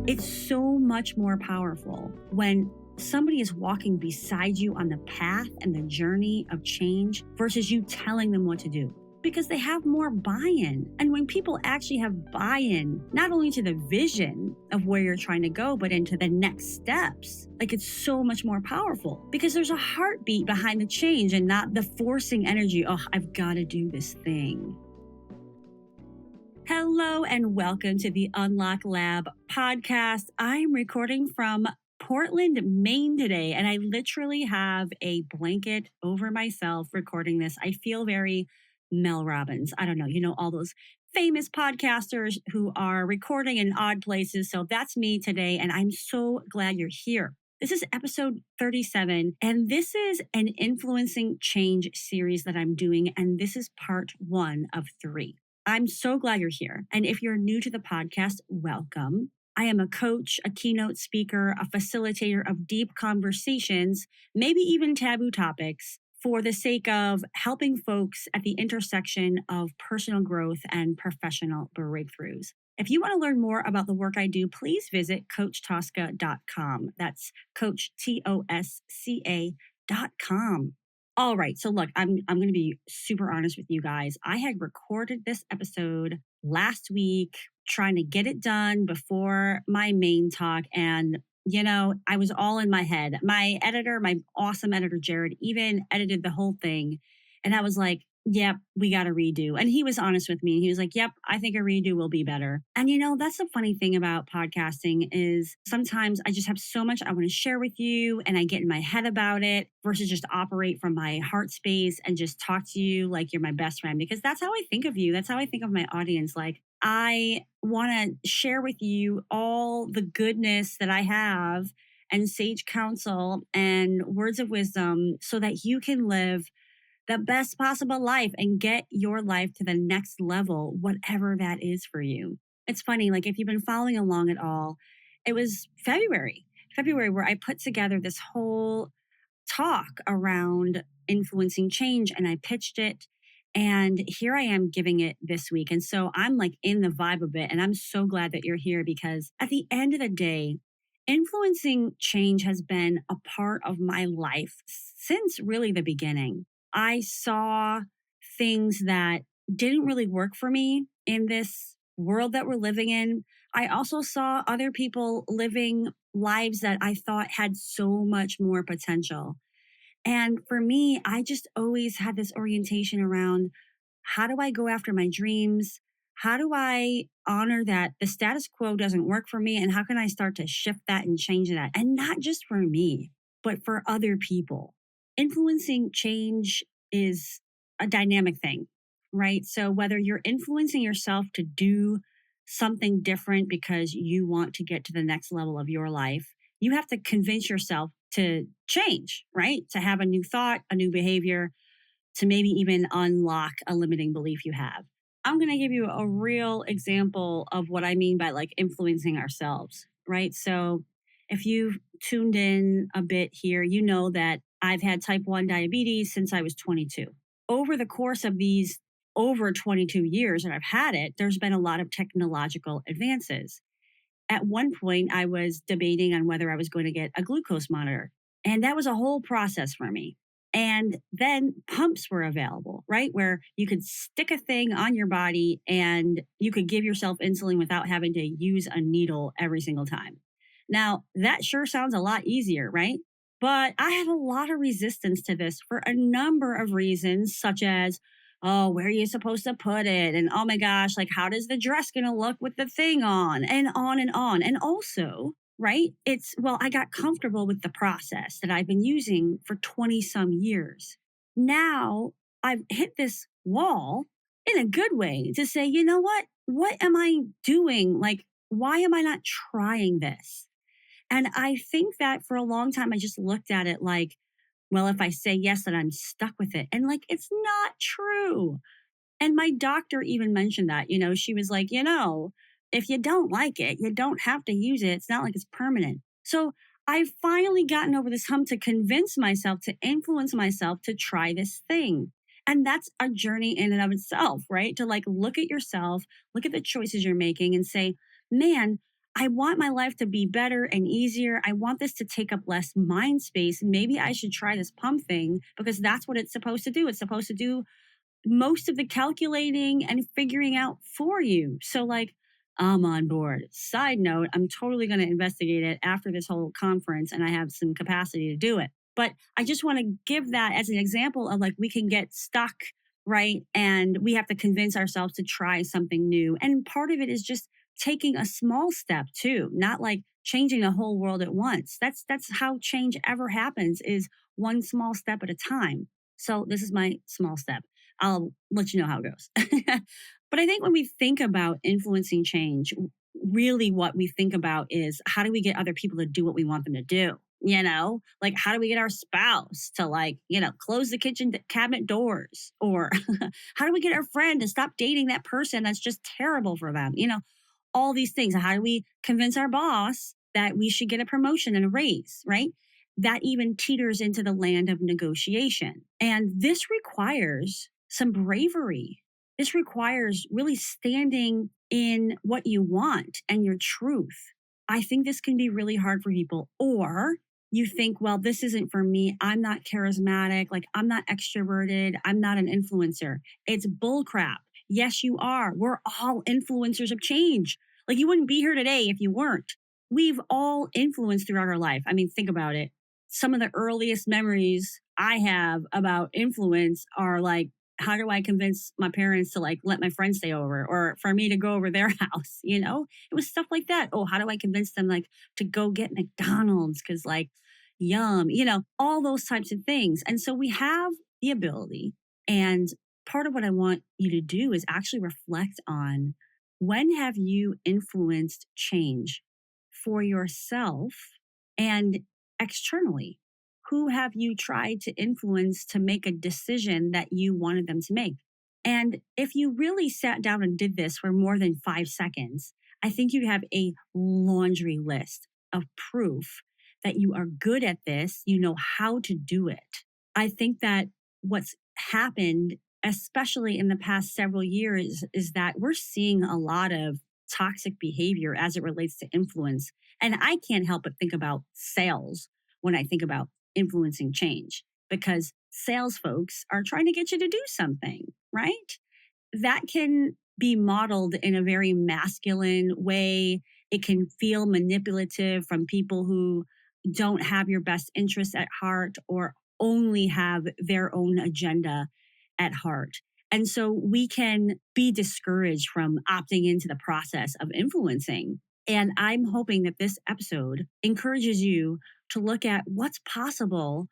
It's so much more powerful when somebody is walking beside you on the path and the journey of change versus you telling them what to do, because they have more buy-in. And when people actually have buy-in, not only to the vision of where you're trying to go, but into the next steps, like it's so much more powerful because there's a heartbeat behind the change and not the forcing energy. Oh, I've got to do this thing. Hello and welcome to the Unlock Lab podcast. I'm recording from Portland, Maine today, and I literally have a blanket over myself recording this. I feel very Mel Robbins. I don't know, all those famous podcasters who are recording in odd places. So that's me today, and I'm so glad you're here. This is episode 37, and this is an influencing change series that I'm doing, and this is part 1 of 3. I'm so glad you're here. And if you're new to the podcast, welcome. I am a coach, a keynote speaker, a facilitator of deep conversations, maybe even taboo topics, for the sake of helping folks at the intersection of personal growth and professional breakthroughs. If you want to learn more about the work I do, please visit CoachTosca.com. That's Coach Tosca.com. All right. So look, I'm going to be super honest with you guys. I had recorded this episode last week, trying to get it done before my main talk. And, I was all in my head. My editor, my awesome editor, Jared, even edited the whole thing. And I was like, yep, we got to redo. And he was honest with me. He was like, yep, I think a redo will be better. And that's the funny thing about podcasting is sometimes I just have so much I want to share with you and I get in my head about it versus just operate from my heart space and just talk to you like you're my best friend, because that's how I think of you. That's how I think of my audience. Like, I want to share with you all the goodness that I have and sage counsel and words of wisdom so that you can live the best possible life and get your life to the next level, whatever that is for you. It's funny, like if you've been following along at all, it was February where I put together this whole talk around influencing change and I pitched it. And here I am giving it this week. And so I'm like in the vibe of it. And I'm so glad that you're here because at the end of the day, influencing change has been a part of my life since really the beginning. I saw things that didn't really work for me in this world that we're living in. I also saw other people living lives that I thought had so much more potential. And for me, I just always had this orientation around how do I go after my dreams? How do I honor that the status quo doesn't work for me? And how can I start to shift that and change that? And not just for me, but for other people. Influencing change is a dynamic thing, right? So whether you're influencing yourself to do something different because you want to get to the next level of your life, you have to convince yourself to change, right? To have a new thought, a new behavior, to maybe even unlock a limiting belief you have. I'm going to give you a real example of what I mean by like influencing ourselves, right? So if you've tuned in a bit here, you know that I've had type 1 diabetes since I was 22. Over the course of these over 22 years that I've had it, there's been a lot of technological advances. At one point, I was debating on whether I was going to get a glucose monitor. And that was a whole process for me. And then pumps were available, right? Where you could stick a thing on your body and you could give yourself insulin without having to use a needle every single time. Now, that sure sounds a lot easier, right? But I had a lot of resistance to this for a number of reasons, such as, oh, where are you supposed to put it? And oh my gosh, like how does the dress going to look with the thing on? And on and on. And also, right? I got comfortable with the process that I've been using for 20 some years. Now I've hit this wall in a good way to say, you know what? What am I doing? Like, why am I not trying this? And I think that for a long time, I just looked at it like, well, if I say yes, then I'm stuck with it. And like, it's not true. And my doctor even mentioned that, she was like, if you don't like it, you don't have to use it. It's not like it's permanent. So I've finally gotten over this hump to convince myself, to influence myself to try this thing. And that's a journey in and of itself, right? To like look at yourself, look at the choices you're making and say, man, I want my life to be better and easier. I want this to take up less mind space. Maybe I should try this pump thing because that's what it's supposed to do. It's supposed to do most of the calculating and figuring out for you. So, like, I'm on board. Side note, I'm totally going to investigate it after this whole conference and I have some capacity to do it. But I just want to give that as an example of like we can get stuck, right? And we have to convince ourselves to try something new. And part of it is just taking a small step too, not like changing the whole world at once. That's how change ever happens is one small step at a time. So this is my small step. I'll let you know how it goes. But I think when we think about influencing change, really what we think about is how do we get other people to do what we want them to do? Like how do we get our spouse to like, close the kitchen cabinet doors? Or how do we get our friend to stop dating that person that's just terrible for them? All these things. How do we convince our boss that we should get a promotion and a raise, right? That even teeters into the land of negotiation. And this requires some bravery. This requires really standing in what you want and your truth. I think this can be really hard for people. Or you think, well, this isn't for me. I'm not charismatic. Like, I'm not extroverted. I'm not an influencer. It's bullcrap. Yes, you are. We're all influencers of change. Like, you wouldn't be here today if you weren't. We've all influenced throughout our life. I mean, think about it. Some of the earliest memories I have about influence are like, how do I convince my parents to like let my friends stay over or for me to go over their house? It was stuff like that. Oh, how do I convince them like to go get McDonald's? Cause like, yum, all those types of things. And so we have the ability. And part of what I want you to do is actually reflect on when have you influenced change for yourself and externally? Who have you tried to influence to make a decision that you wanted them to make? And if you really sat down and did this for more than 5 seconds, I think you'd have a laundry list of proof that you are good at this, you know how to do it. I think that what's happened, especially in the past several years, is that we're seeing a lot of toxic behavior as it relates to influence. And I can't help but think about sales when I think about influencing change because sales folks are trying to get you to do something, right? That can be modeled in a very masculine way. It can feel manipulative from people who don't have your best interests at heart or only have their own agenda at heart. And so we can be discouraged from opting into the process of influencing. And I'm hoping that this episode encourages you to look at what's possible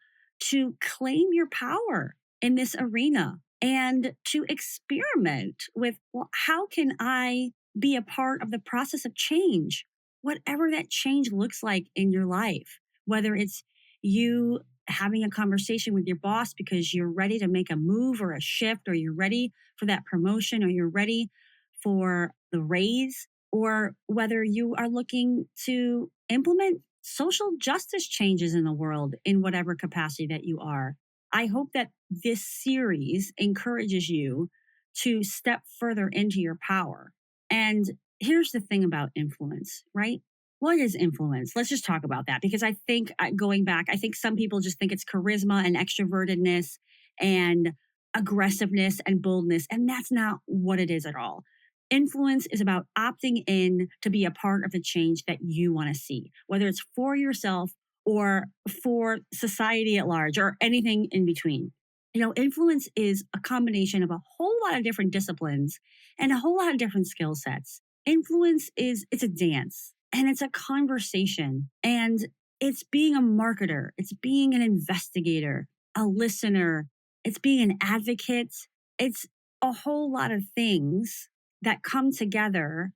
to claim your power in this arena and to experiment with, well, how can I be a part of the process of change, whatever that change looks like in your life, whether it's you having a conversation with your boss because you're ready to make a move or a shift, or you're ready for that promotion, or you're ready for the raise, or whether you are looking to implement social justice changes in the world in whatever capacity that you are. I hope that this series encourages you to step further into your power. And here's the thing about influence, right? What is influence? Let's just talk about that because I think going back, I think some people just think it's charisma and extrovertedness and aggressiveness and boldness. And that's not what it is at all. Influence is about opting in to be a part of the change that you want to see, whether it's for yourself or for society at large or anything in between. Influence is a combination of a whole lot of different disciplines and a whole lot of different skill sets. Influence it's a dance and it's a conversation and it's being a marketer. It's being an investigator, a listener. It's being an advocate. It's a whole lot of things that come together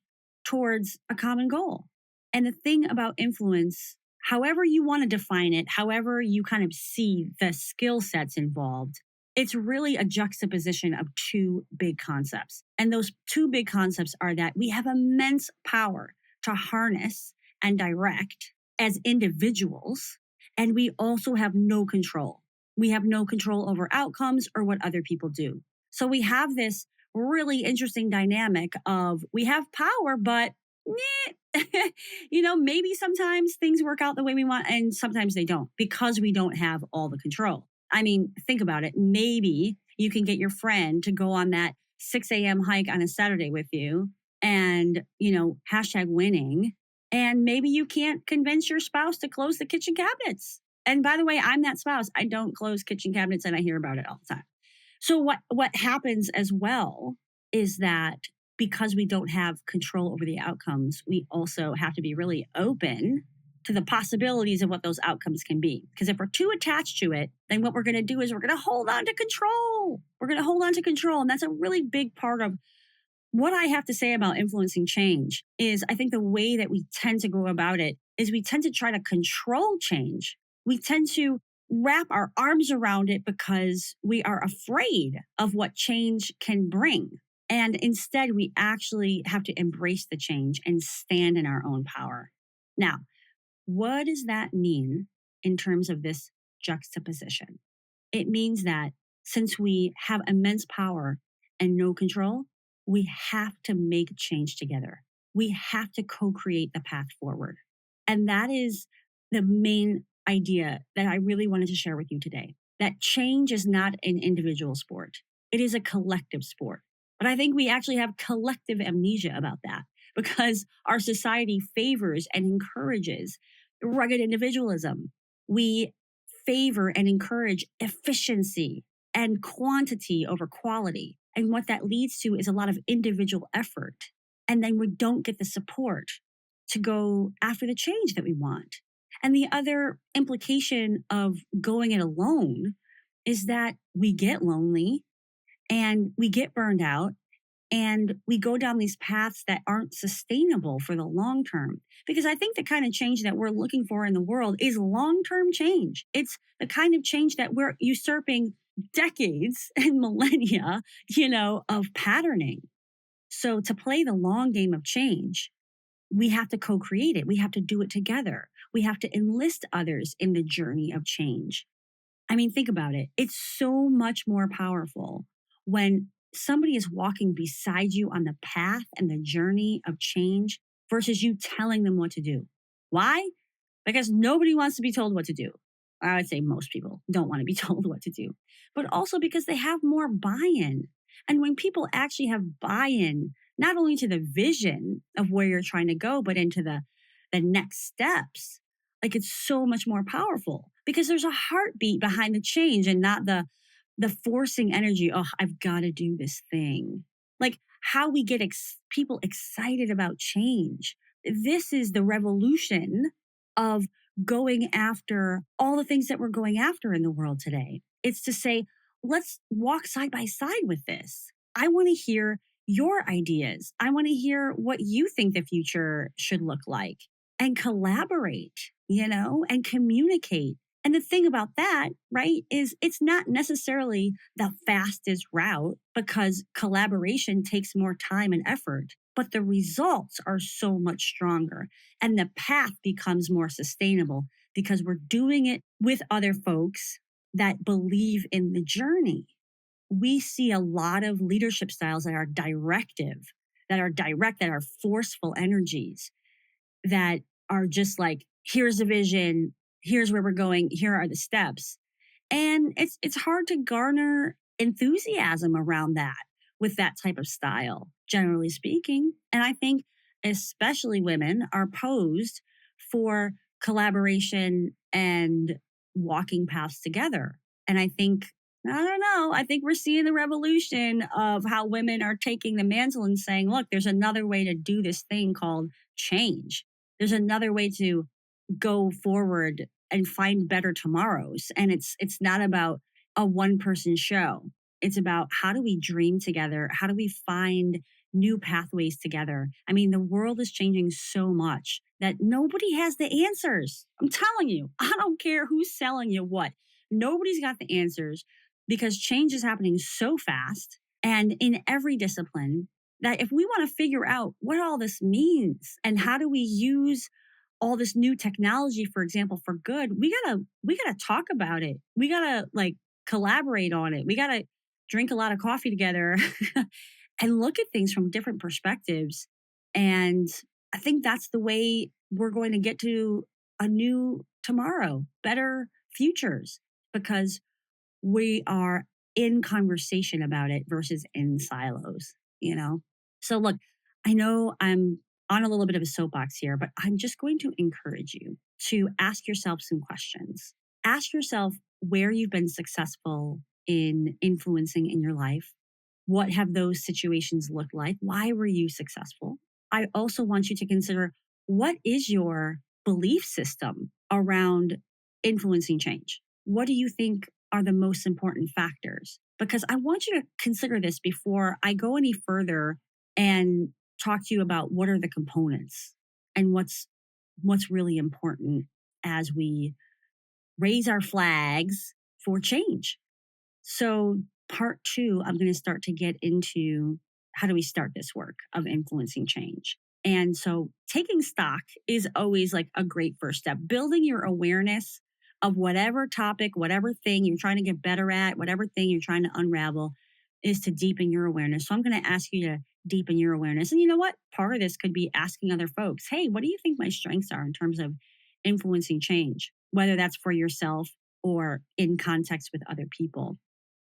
towards a common goal. And the thing about influence, however you want to define it, however you kind of see the skill sets involved, it's really a juxtaposition of two big concepts. And those two big concepts are that we have immense power to harness and direct as individuals, and we also have no control. We have no control over outcomes or what other people do. So we have this really interesting dynamic of we have power, but Maybe sometimes things work out the way we want and sometimes they don't because we don't have all the control. I mean, think about it. Maybe you can get your friend to go on that 6 a.m. hike on a Saturday with you and, hashtag winning. And maybe you can't convince your spouse to close the kitchen cabinets. And by the way, I'm that spouse. I don't close kitchen cabinets and I hear about it all the time. So what happens as well is that because we don't have control over the outcomes, we also have to be really open to the possibilities of what those outcomes can be. Because if we're too attached to it, then what we're going to do is we're going to hold on to control. We're going to hold on to control. And that's a really big part of what I have to say about influencing change is I think the way that we tend to go about it is we tend to try to control change. We tend to wrap our arms around it because we are afraid of what change can bring. And instead, we actually have to embrace the change and stand in our own power. Now, what does that mean in terms of this juxtaposition? It means that since we have immense power and no control, we have to make change together. We have to co create the path forward. And that is the main idea that I really wanted to share with you today, that change is not an individual sport, it is a collective sport. But I think we actually have collective amnesia about that because our society favors and encourages rugged individualism. We favor and encourage efficiency and quantity over quality. And what that leads to is a lot of individual effort. And then we don't get the support to go after the change that we want. And the other implication of going it alone is that we get lonely and we get burned out and we go down these paths that aren't sustainable for the long term. Because I think the kind of change that we're looking for in the world is long term change. It's the kind of change that we're usurping decades and millennia, of patterning. So to play the long game of change, we have to co create it. We have to do it together. We have to enlist others in the journey of change. I mean, think about it. It's so much more powerful when somebody is walking beside you on the path and the journey of change versus you telling them what to do. Why? Because nobody wants to be told what to do. I would say most people don't want to be told what to do, but also because they have more buy-in. And when people actually have buy-in, not only to the vision of where you're trying to go, but into the next steps, like it's so much more powerful because there's a heartbeat behind the change and not the forcing energy. Oh, I've got to do this thing. Like how we get people excited about change. This is the revolution of going after all the things that we're going after in the world today. It's to say, let's walk side by side with this. I want to hear your ideas. I want to hear what you think the future should look like and collaborate, and communicate. And the thing about that, right, is it's not necessarily the fastest route because collaboration takes more time and effort, but the results are so much stronger and the path becomes more sustainable because we're doing it with other folks that believe in the journey. We see a lot of leadership styles that are directive, that are direct, that are forceful energies, that are just like, here's the vision, here's where we're going, here are the steps. And it's hard to garner enthusiasm around that with that type of style, generally speaking. And I think especially women are posed for collaboration and walking paths together. And I think, I don't know, I think we're seeing the revolution of how women are taking the mantle and saying, look, there's another way to do this thing called change. There's another way to go forward and find better tomorrows. And it's not about a one person show. It's about how do we dream together? How do we find new pathways together? I mean, the world is changing so much that nobody has the answers. I'm telling you, I don't care who's selling you what. Nobody's got the answers because change is happening so fast and in every discipline that if we want to figure out what all this means and how do we use all this new technology, for example, for good, we gotta talk about it. We gotta collaborate on it. We gotta drink a lot of coffee together and look at things from different perspectives. And I think that's the way we're going to get to a new tomorrow, better futures, because we are in conversation about it versus in silos, you know? So, look, I know I'm on a little bit of a soapbox here, but I'm just going to encourage you to ask yourself some questions. Ask yourself where you've been successful in influencing in your life. What have those situations looked like? Why were you successful? I also want you to consider, what is your belief system around influencing change? What do you think are the most important factors? Because I want you to consider this before I go any further and talk to you about what are the components and what's really important as we raise our flags for change. So, part two, I'm going to start to get into how do we start this work of influencing change. And so, taking stock is always like a great first step. Building your awareness of whatever topic, whatever thing you're trying to get better at, whatever thing you're trying to unravel is to deepen your awareness. So, I'm going to ask you to deepen your awareness. And you know what? Part of this could be asking other folks, hey, what do you think my strengths are in terms of influencing change, whether that's for yourself or in context with other people.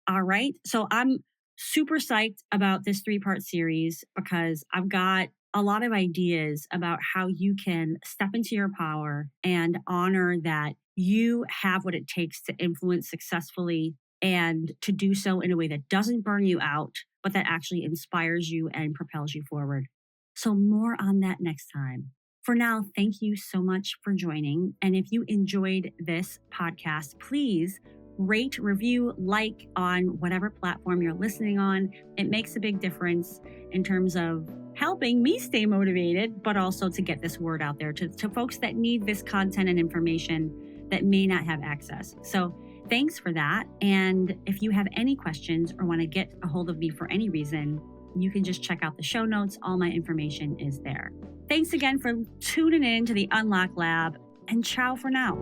All right. So I'm super psyched about this 3-part series because I've got a lot of ideas about how you can step into your power and honor that you have what it takes to influence successfully and to do so in a way that doesn't burn you out, but that actually inspires you and propels you forward. So more on that next time. For now, thank you so much for joining. And if you enjoyed this podcast, please rate, review, like on whatever platform you're listening on. It makes a big difference in terms of helping me stay motivated, but also to get this word out there to folks that need this content and information that may not have access. So thanks for that. And if you have any questions or want to get a hold of me for any reason, you can just check out the show notes. All my information is there. Thanks again for tuning in to the Unlock Lab, and ciao for now.